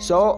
100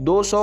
200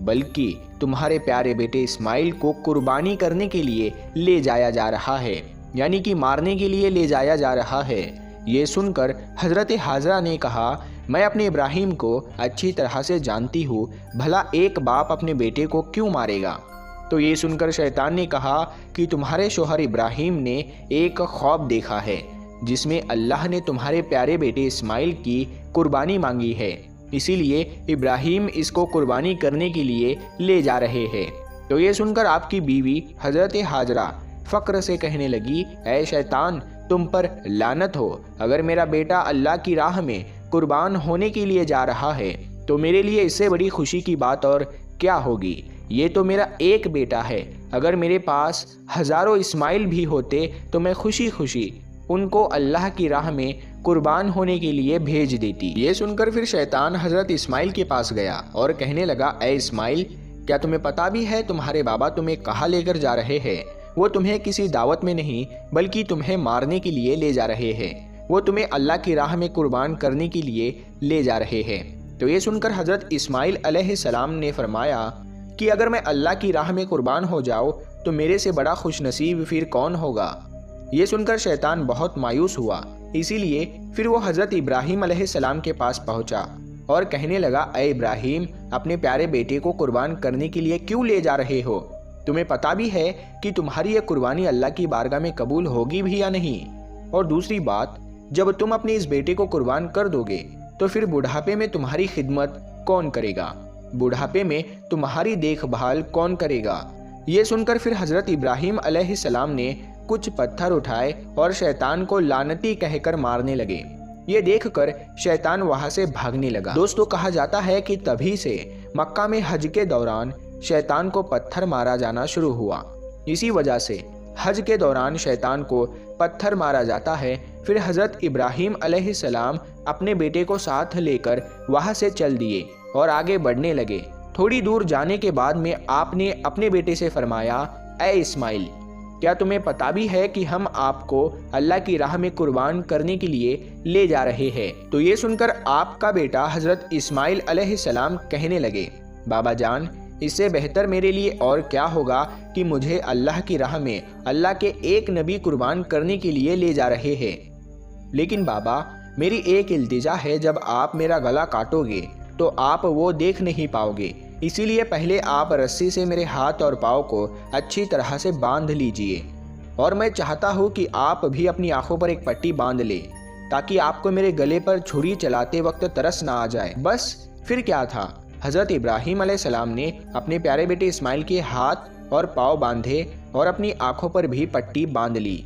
بلکہ تمہارے پیارے بیٹے اسماعیل کو قربانی کرنے کے لیے لے جایا جا رہا ہے، یعنی کہ مارنے کے لیے لے جایا جا رہا ہے۔ یہ سن کر حضرت حاجرہ نے کہا، میں اپنے ابراہیم کو اچھی طرح سے جانتی ہوں، بھلا ایک باپ اپنے بیٹے کو کیوں مارے گا؟ تو یہ سن کر شیطان نے کہا کہ تمہارے شوہر ابراہیم نے ایک خواب دیکھا ہے جس میں اللہ نے تمہارے پیارے بیٹے اسماعیل کی قربانی مانگی ہے، اسی لیے ابراہیم اس کو قربانی کرنے کے لیے لے جا رہے ہیں۔ تو یہ سن کر آپ کی بیوی حضرت حاجرہ فخر سے کہنے لگی، اے شیطان، تم پر لعنت ہو، اگر میرا بیٹا اللہ کی راہ میں قربان ہونے کے لیے جا رہا ہے تو میرے لیے اس سے بڑی خوشی کی بات اور کیا ہوگی؟ یہ تو میرا ایک بیٹا ہے، اگر میرے پاس ہزاروں اسماعیل بھی ہوتے تو میں خوشی خوشی ان کو اللہ کی راہ میں قربان ہونے کے لیے بھیج دیتی۔ یہ سن کر پھر شیطان حضرت اسماعیل کے پاس گیا اور کہنے لگا، اے اسماعیل، کیا تمہیں پتا بھی ہے تمہارے بابا تمہیں کہاں لے کر جا رہے ہیں؟ وہ تمہیں کسی دعوت میں نہیں بلکہ تمہیں مارنے کے لیے لے جا رہے ہیں، وہ تمہیں اللہ کی راہ میں قربان کرنے کے لیے لے جا رہے ہیں۔ تو یہ سن کر حضرت اسماعیل علیہ السلام نے فرمایا کہ اگر میں اللہ کی راہ میں قربان ہو جاؤں تو میرے سے بڑا خوش نصیب پھر کون ہوگا؟ یہ سن کر شیطان بہت مایوس ہوا، اسی لیے پھر وہ حضرت ابراہیم علیہ السلام کے پاس پہنچا اور کہنے لگا، اے ابراہیم، اپنے پیارے بیٹے کو قربان کرنے کے لیے کیوں لے جا رہے ہو؟ تمہیں پتا بھی ہے کہ تمہاری یہ قربانی اللہ کی بارگاہ میں قبول ہوگی بھی یا نہیں؟ اور دوسری بات، جب تم اپنے اس بیٹے کو قربان کر دو گے تو پھر بڑھاپے میں تمہاری خدمت کون کرے گا؟ بڑھاپے میں تمہاری دیکھ بھال کون کرے گا؟ یہ سن کر پھر حضرت ابراہیم علیہ السلام نے کچھ پتھر اٹھائے اور شیطان کو لعنتی کہہ کر مارنے لگے۔ یہ دیکھ کر شیطان وہاں سے بھاگنے لگا۔ دوستو، کہا جاتا ہے کہ تبھی سے مکہ میں حج کے دوران شیطان کو پتھر مارا جانا شروع ہوا۔ اسی وجہ سے حج کے دوران شیطان کو پتھر مارا جاتا ہے۔ پھر حضرت ابراہیم علیہ السلام اپنے بیٹے کو ساتھ لے کر وہاں سے چل دیے اور آگے بڑھنے لگے۔ تھوڑی دور جانے کے بعد میں آپ نے اپنے بیٹے سے فرمایا، اے اسماعیل، کیا تمہیں پتا بھی ہے کہ ہم آپ کو اللہ کی راہ میں قربان کرنے کے لیے لے جا رہے ہیں؟ تو یہ سن کر آپ کا بیٹا حضرت اسماعیل علیہ السلام کہنے لگے، بابا جان، اس سے بہتر میرے لیے اور کیا ہوگا کہ مجھے اللہ کی راہ میں اللہ کے ایک نبی قربان کرنے کے لیے لے جا رہے ہیں۔ لیکن بابا، میری ایک التجا ہے، جب آپ میرا گلا کاٹو گے تو آپ وہ دیکھ نہیں پاؤ گے، اسی لیے پہلے آپ رسی سے میرے ہاتھ اور پاؤں کو اچھی طرح سے باندھ لیجئے، اور میں چاہتا ہوں کہ آپ بھی اپنی آنکھوں پر ایک پٹی باندھ لیں تاکہ آپ کو میرے گلے پر چھری چلاتے وقت ترس نہ آ جائے۔ بس پھر کیا تھا، حضرت ابراہیم علیہ السلام نے اپنے پیارے بیٹے اسماعیل کے ہاتھ اور پاؤں باندھے اور اپنی آنکھوں پر بھی پٹی باندھ لی،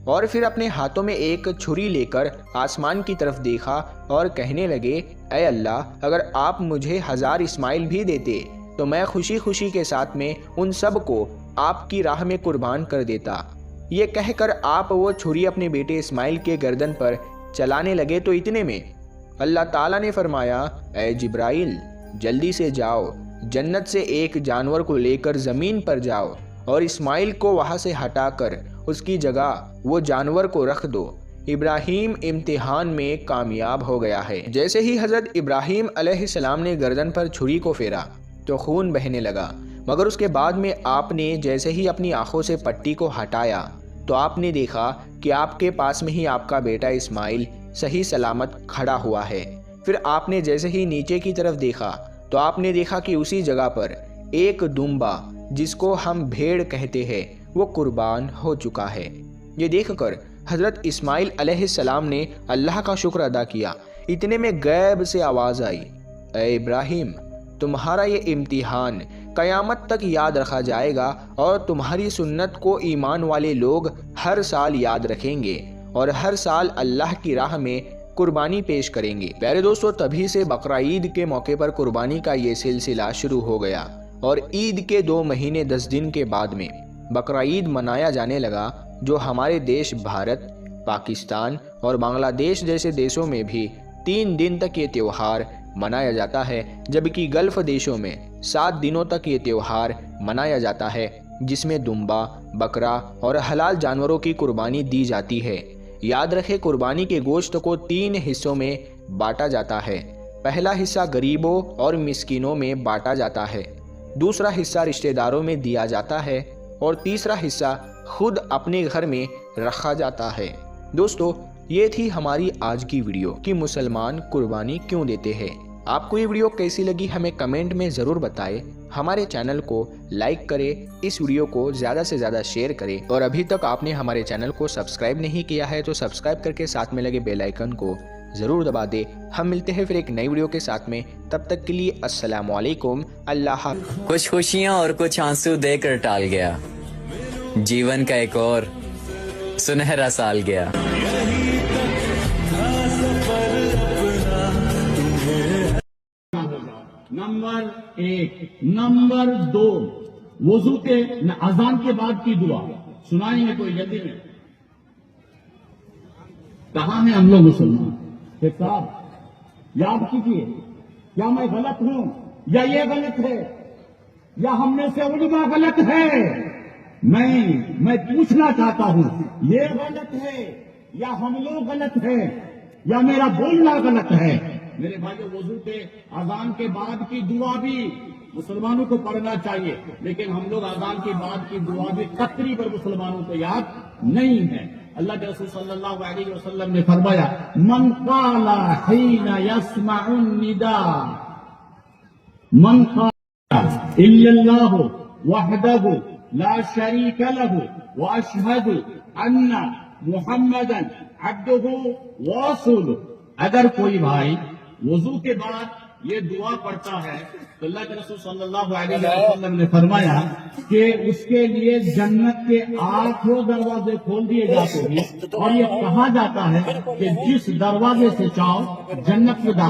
اور پھر اپنے ہاتھوں میں ایک چھری لے کر آسمان کی طرف دیکھا اور کہنے لگے، اے اللہ، اگر آپ مجھے 1000 اسماعیل بھی دیتے تو میں خوشی خوشی کے ساتھ میں ان سب کو آپ کی راہ میں قربان کر دیتا۔ یہ کہہ کر آپ وہ چھری اپنے بیٹے اسماعیل کے گردن پر چلانے لگے تو اتنے میں اللہ تعالیٰ نے فرمایا، اے جبرائیل، جلدی سے جاؤ، جنت سے ایک جانور کو لے کر زمین پر جاؤ اور اسماعیل کو وہاں سے ہٹا کر اس کی جگہ وہ جانور کو رکھ دو۔ ابراہیم امتحان میں کامیاب ہو گیا ہے۔ جیسے ہی حضرت ابراہیم علیہ السلام نے گردن پر چھری کو پھیرا تو خون بہنے لگا، مگر اس کے بعد میں آپ نے جیسے ہی اپنی آنکھوں سے پٹی کو ہٹایا تو آپ نے دیکھا کہ آپ کے پاس میں ہی آپ کا بیٹا اسماعیل صحیح سلامت کھڑا ہوا ہے۔ پھر آپ نے جیسے ہی نیچے کی طرف دیکھا تو آپ نے دیکھا کہ اسی جگہ پر ایک دمبا، جس کو ہم بھیڑ کہتے ہیں، وہ قربان ہو چکا ہے۔ یہ دیکھ کر حضرت اسماعیل علیہ السلام نے اللہ کا شکر ادا کیا۔ اتنے میں غیب سے آواز آئی، اے ابراہیم، تمہارا یہ امتحان قیامت تک یاد رکھا جائے گا اور تمہاری سنت کو ایمان والے لوگ ہر سال یاد رکھیں گے اور ہر سال اللہ کی راہ میں قربانی پیش کریں گے۔ پیارے دوستو، تبھی سے بقرعید کے موقع پر قربانی کا یہ سلسلہ شروع ہو گیا اور عید کے 2 مہینے 10 دن کے بعد میں بقرعید منایا جانے لگا، جو ہمارے دیش بھارت، پاکستان اور بنگلہ دیش جیسے دیشوں میں بھی 3 دن تک یہ تیوہار منایا جاتا ہے، جبکہ گلف دیشوں میں 7 دنوں تک یہ تیوہار منایا جاتا ہے، جس میں دمبا، بکرا اور حلال جانوروں کی قربانی دی جاتی ہے۔ یاد رکھیں، قربانی کے گوشت کو 3 حصوں میں بانٹا جاتا ہے۔ پہلا حصہ غریبوں اور مسکینوں میں بانٹا جاتا ہے، دوسرا حصہ رشتہ داروں میں دیا جاتا ہے اور تیسرا حصہ خود اپنے گھر میں رکھا جاتا ہے۔ دوستو، یہ تھی ہماری آج کی ویڈیو کہ مسلمان قربانی کیوں دیتے ہیں۔ آپ کو یہ ویڈیو کیسی لگی ہمیں کمنٹ میں ضرور بتائیں۔ ہمارے چینل کو لائک کرے، اس ویڈیو کو زیادہ سے زیادہ شیئر کرے، اور ابھی تک آپ نے ہمارے چینل کو سبسکرائب نہیں کیا ہے تو سبسکرائب کر کے ساتھ میں لگے بیل آئیکن کو ضرور دبا دے۔ ہم ملتے ہیں پھر ایک نئی ویڈیو کے ساتھ میں، تب تک کے لیے السلام علیکم، اللہ حافظ۔ کچھ خوشیاں اور کچھ آنسو دے کر ٹال گیا، جیون کا ایک اور سنہرا سال گیا۔ نمبر 1۔ نمبر 2، وضو کے اذان کے بعد کی دعا سنائیں گے کوئی جلدی میں؟ کہاں ہیں ہم لوگ مسلمان؟ صاحب یاد کیجیے، کیا میں غلط ہوں یا یہ غلط ہے یا ہم میں سے علماء غلط ہے؟ میں پوچھنا چاہتا ہوں، یہ غلط ہے یا ہم لوگ غلط ہیں یا میرا بولنا غلط ہے؟ میرے بھائیو، وضو کے اذان کے بعد کی دعا بھی مسلمانوں کو پڑھنا چاہیے، لیکن ہم لوگ اذان کے بعد کی دعا بھی تقریباً مسلمانوں کو یاد نہیں ہے۔ اللہ کے رسول صلی اللہ علیہ وسلم نے فرمایا، من قال حین یسمع النداء، من قال الا اللہ وحدہ لا شریک لہ واشہد ان محمدا عبدہ ورسولہ۔ اگر کوئی بھائی وضو کے بعد یہ دعا پڑھتا ہے تو اللہ کے رسول صلی اللہ علیہ وسلم نے فرمایا کہ اس کے لیے جنت کے 8 دروازے کھول دیے جاتے ہیں، اور یہ کہا جاتا ہے کہ جس دروازے سے چاہو جنت میں داخل